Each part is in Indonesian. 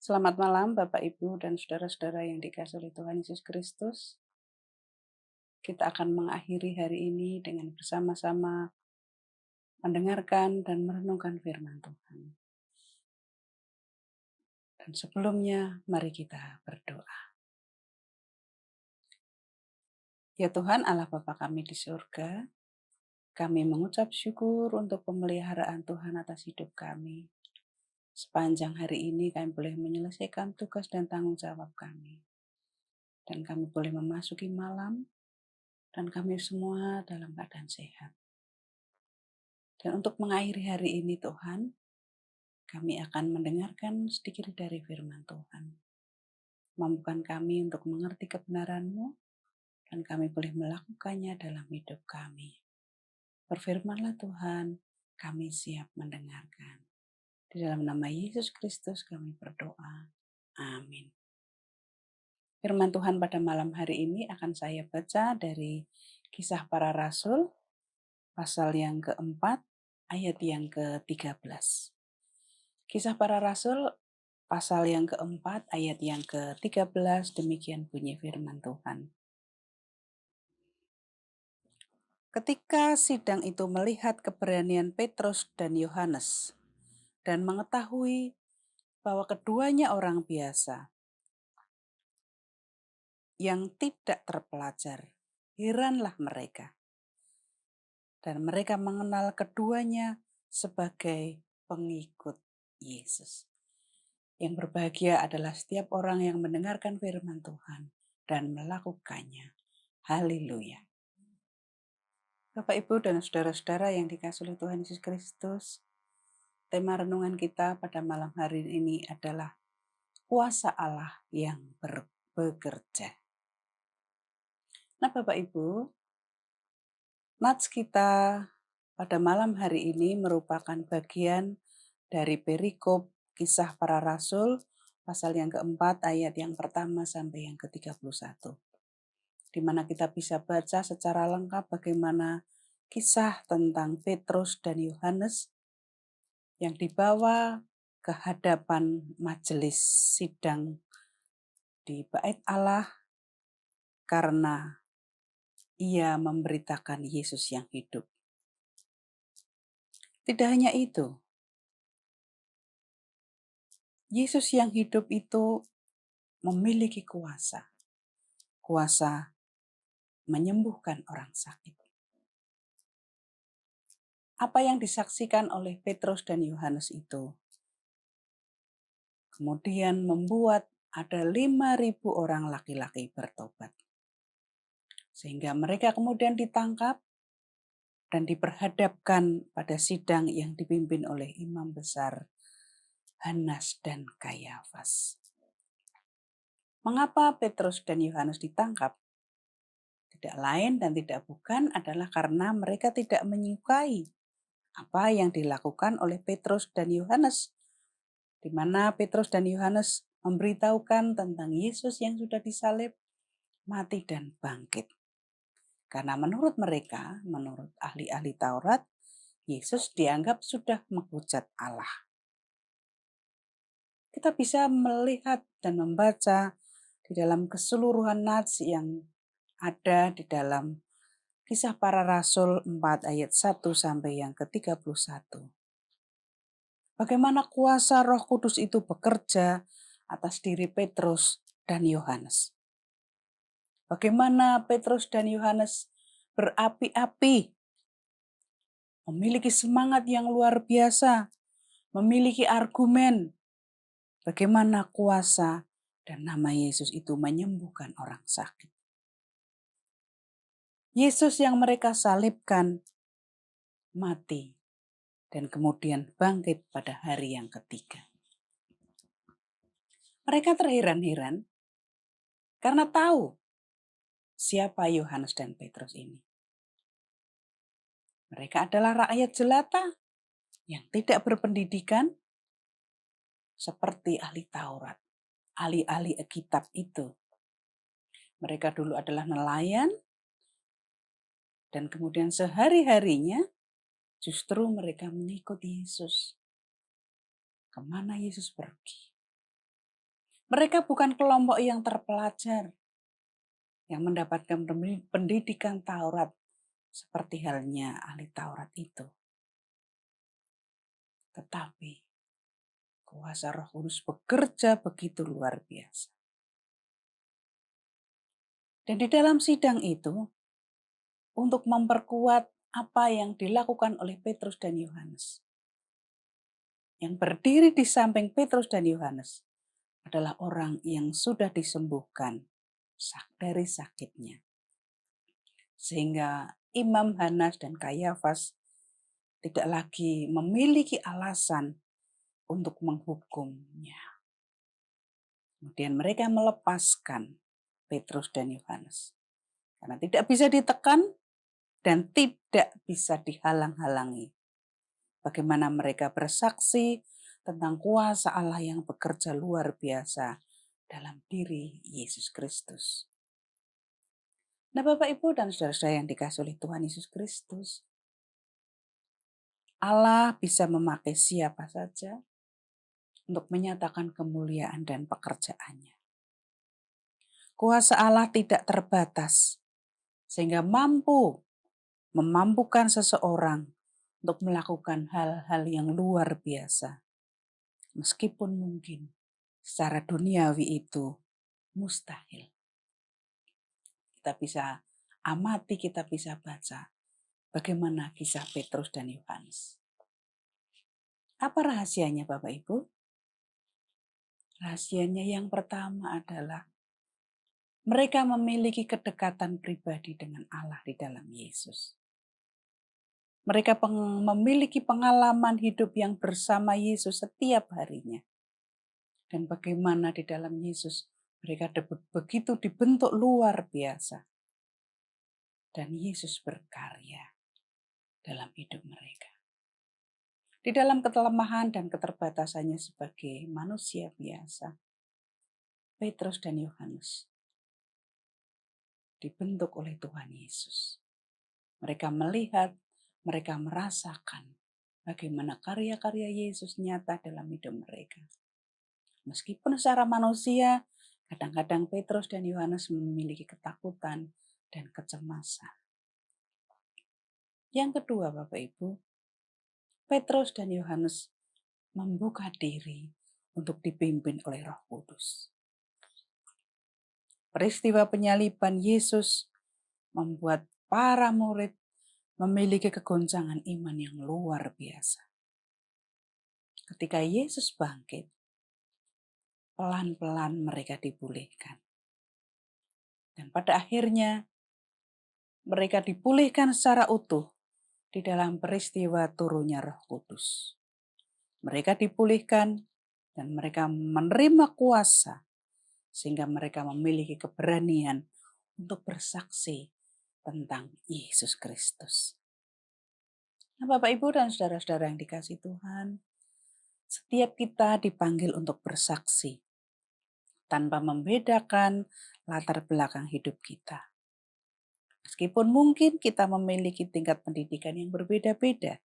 Selamat malam Bapak, Ibu, dan saudara-saudara yang dikasihi oleh Tuhan Yesus Kristus. Kita akan mengakhiri hari ini dengan bersama-sama mendengarkan dan merenungkan firman Tuhan. Dan sebelumnya, mari kita berdoa. Ya Tuhan Allah Bapa kami di surga, kami mengucap syukur untuk pemeliharaan Tuhan atas hidup kami. Sepanjang hari ini kami boleh menyelesaikan tugas dan tanggung jawab kami. Dan kami boleh memasuki malam, dan kami semua dalam keadaan sehat. Dan untuk mengakhiri hari ini Tuhan, kami akan mendengarkan sedikit dari firman Tuhan. Mampukan kami untuk mengerti kebenaran-Mu, dan kami boleh melakukannya dalam hidup kami. Berfirmanlah Tuhan, kami siap mendengarkan. Di dalam nama Yesus Kristus kami berdoa. Amin. Firman Tuhan pada malam hari ini akan saya baca dari Kisah Para Rasul, pasal yang keempat, ayat yang ke-13. Kisah Para Rasul, pasal yang keempat, ayat yang ke-13, demikian bunyi firman Tuhan. Ketika sidang itu melihat keberanian Petrus dan Yohanes, dan mengetahui bahwa keduanya orang biasa, yang tidak terpelajar, heranlah mereka. Dan mereka mengenal keduanya sebagai pengikut Yesus. Yang berbahagia adalah setiap orang yang mendengarkan firman Tuhan dan melakukannya. Haleluya. Bapak, Ibu, dan saudara-saudara yang dikasihi oleh Tuhan Yesus Kristus, tema renungan kita pada malam hari ini adalah kuasa Allah yang bekerja. Nah, Bapak, Ibu, nats kita pada malam hari ini merupakan bagian dari perikop Kisah Para Rasul, pasal yang keempat, ayat yang pertama sampai yang ke-31. Di mana kita bisa baca secara lengkap bagaimana kisah tentang Petrus dan Yohanes yang dibawa ke hadapan majelis sidang di Bait Allah karena ia memberitakan Yesus yang hidup. Tidak hanya itu, Yesus yang hidup itu memiliki kuasa menyembuhkan orang sakit. Apa yang disaksikan oleh Petrus dan Yohanes itu kemudian membuat ada 5.000 orang laki-laki bertobat. Sehingga mereka kemudian ditangkap dan diperhadapkan pada sidang yang dipimpin oleh imam besar Hanas dan Kayafas. Mengapa Petrus dan Yohanes ditangkap? Tidak lain dan tidak bukan adalah karena mereka tidak menyukai apa yang dilakukan oleh Petrus dan Yohanes, di mana Petrus dan Yohanes memberitahukan tentang Yesus yang sudah disalib, mati dan bangkit. Karena menurut mereka, menurut ahli-ahli Taurat, Yesus dianggap sudah menghujat Allah. Kita bisa melihat dan membaca di dalam keseluruhan nats yang ada di dalam Kisah Para Rasul 4 ayat 1 sampai yang ke-31. Bagaimana kuasa Roh Kudus itu bekerja atas diri Petrus dan Yohanes. Bagaimana Petrus dan Yohanes berapi-api, memiliki semangat yang luar biasa, memiliki argumen, bagaimana kuasa dan nama Yesus itu menyembuhkan orang sakit. Yesus yang mereka salibkan mati dan kemudian bangkit pada hari yang ketiga. Mereka terheran-heran karena tahu siapa Yohanes dan Petrus ini. Mereka adalah rakyat jelata yang tidak berpendidikan seperti ahli Taurat, ahli-ahli kitab itu. Mereka dulu adalah nelayan dan kemudian sehari-harinya justru mereka mengikuti Yesus. Kemana Yesus pergi? Mereka bukan kelompok yang terpelajar, yang mendapatkan pendidikan Taurat, seperti halnya ahli Taurat itu. Tetapi kuasa Roh Kudus bekerja begitu luar biasa. Dan di dalam sidang itu, untuk memperkuat apa yang dilakukan oleh Petrus dan Yohanes. Yang berdiri di samping Petrus dan Yohanes adalah orang yang sudah disembuhkan dari sakitnya. Sehingga Imam Hanas dan Kayafas tidak lagi memiliki alasan untuk menghukumnya. Kemudian mereka melepaskan Petrus dan Yohanes. Karena tidak bisa ditekan dan tidak bisa dihalang-halangi. Bagaimana mereka bersaksi tentang kuasa Allah yang bekerja luar biasa dalam diri Yesus Kristus. Nah, Bapak, Ibu, dan saudara-saudara yang dikasihi oleh Tuhan Yesus Kristus, Allah bisa memakai siapa saja untuk menyatakan kemuliaan dan pekerjaannya. Kuasa Allah tidak terbatas, sehingga memampukan seseorang untuk melakukan hal-hal yang luar biasa. Meskipun mungkin secara duniawi itu mustahil. Kita bisa amati, kita bisa baca bagaimana kisah Petrus dan Yohanes. Apa rahasianya, Bapak Ibu? Rahasianya yang pertama adalah mereka memiliki kedekatan pribadi dengan Allah di dalam Yesus. Mereka memiliki pengalaman hidup yang bersama Yesus setiap harinya. Dan bagaimana di dalam Yesus mereka begitu dibentuk luar biasa. Dan Yesus berkarya dalam hidup mereka. Di dalam kelemahan dan keterbatasannya sebagai manusia biasa, Petrus dan Yohanes dibentuk oleh Tuhan Yesus. Mereka melihat, mereka merasakan bagaimana karya-karya Yesus nyata dalam hidup mereka. Meskipun secara manusia, kadang-kadang Petrus dan Yohanes memiliki ketakutan dan kecemasan. Yang kedua, Bapak Ibu, Petrus dan Yohanes membuka diri untuk dipimpin oleh Roh Kudus. Peristiwa penyaliban Yesus membuat para murid memiliki kegoncangan iman yang luar biasa. Ketika Yesus bangkit, pelan-pelan mereka dipulihkan. Dan pada akhirnya, mereka dipulihkan secara utuh di dalam peristiwa turunnya Roh Kudus. Mereka dipulihkan dan mereka menerima kuasa sehingga mereka memiliki keberanian untuk bersaksi tentang Yesus Kristus. Nah, Bapak, Ibu, dan saudara-saudara yang dikasihi Tuhan, setiap kita dipanggil untuk bersaksi tanpa membedakan latar belakang hidup kita. Meskipun mungkin kita memiliki tingkat pendidikan yang berbeda-beda,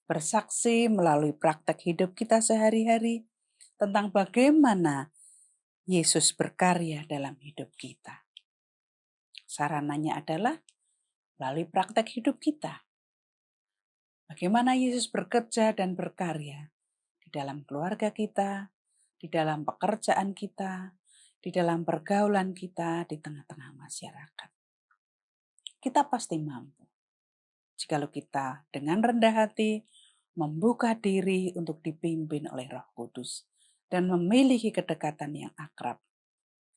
bersaksi melalui praktek hidup kita sehari-hari tentang bagaimana Yesus berkarya dalam hidup kita. Sarananya adalah melalui praktek hidup kita. Bagaimana Yesus bekerja dan berkarya di dalam keluarga kita, di dalam pekerjaan kita, di dalam pergaulan kita, di tengah-tengah masyarakat. Kita pasti mampu. Jikalau kita dengan rendah hati membuka diri untuk dipimpin oleh Roh Kudus dan memiliki kedekatan yang akrab,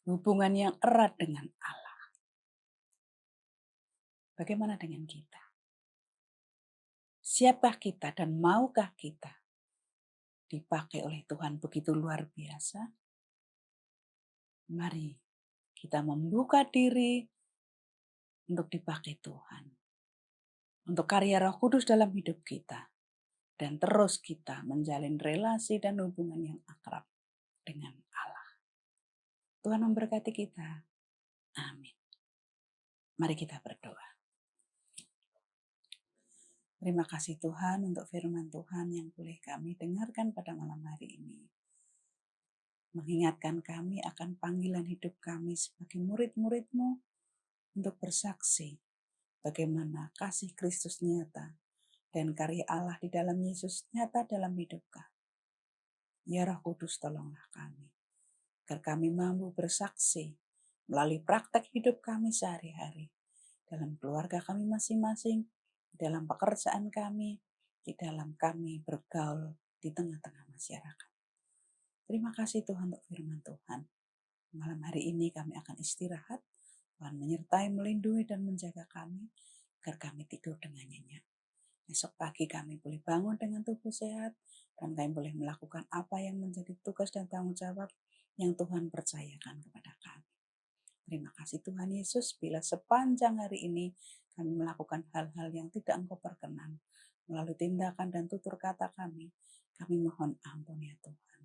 hubungan yang erat dengan Allah. Bagaimana dengan kita? Siapakah kita dan maukah kita dipakai oleh Tuhan begitu luar biasa? Mari kita membuka diri untuk dipakai Tuhan. Untuk karya Roh Kudus dalam hidup kita. Dan terus kita menjalin relasi dan hubungan yang akrab dengan Allah. Tuhan memberkati kita. Amin. Mari kita berdoa. Terima kasih Tuhan untuk firman Tuhan yang boleh kami dengarkan pada malam hari ini. mengingatkan kami akan panggilan hidup kami sebagai murid-murid-Mu untuk bersaksi bagaimana kasih Kristus nyata dan karya Allah di dalam Yesus nyata dalam hidup kami. Ya Roh Kudus, tolonglah kami, agar kami mampu bersaksi melalui praktek hidup kami sehari-hari, dalam keluarga kami masing-masing, dalam pekerjaan kami, di dalam kami bergaul di tengah-tengah masyarakat. Terima kasih Tuhan untuk firman Tuhan. Malam hari ini kami akan istirahat. Tuhan menyertai, melindungi, dan menjaga kami, agar kami tidur dengan nyenyak. Esok pagi kami boleh bangun dengan tubuh sehat, dan kami boleh melakukan apa yang menjadi tugas dan tanggung jawab yang Tuhan percayakan kepada kami. Terima kasih Tuhan Yesus, bila sepanjang hari ini kami melakukan hal-hal yang tidak Engkau perkenan, melalui tindakan dan tutur kata kami mohon ampun ya Tuhan.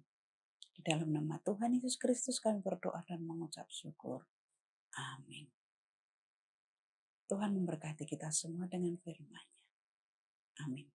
Di dalam nama Tuhan Yesus Kristus kami berdoa dan mengucap syukur. Amin. Tuhan memberkati kita semua dengan firman-Nya. Amin.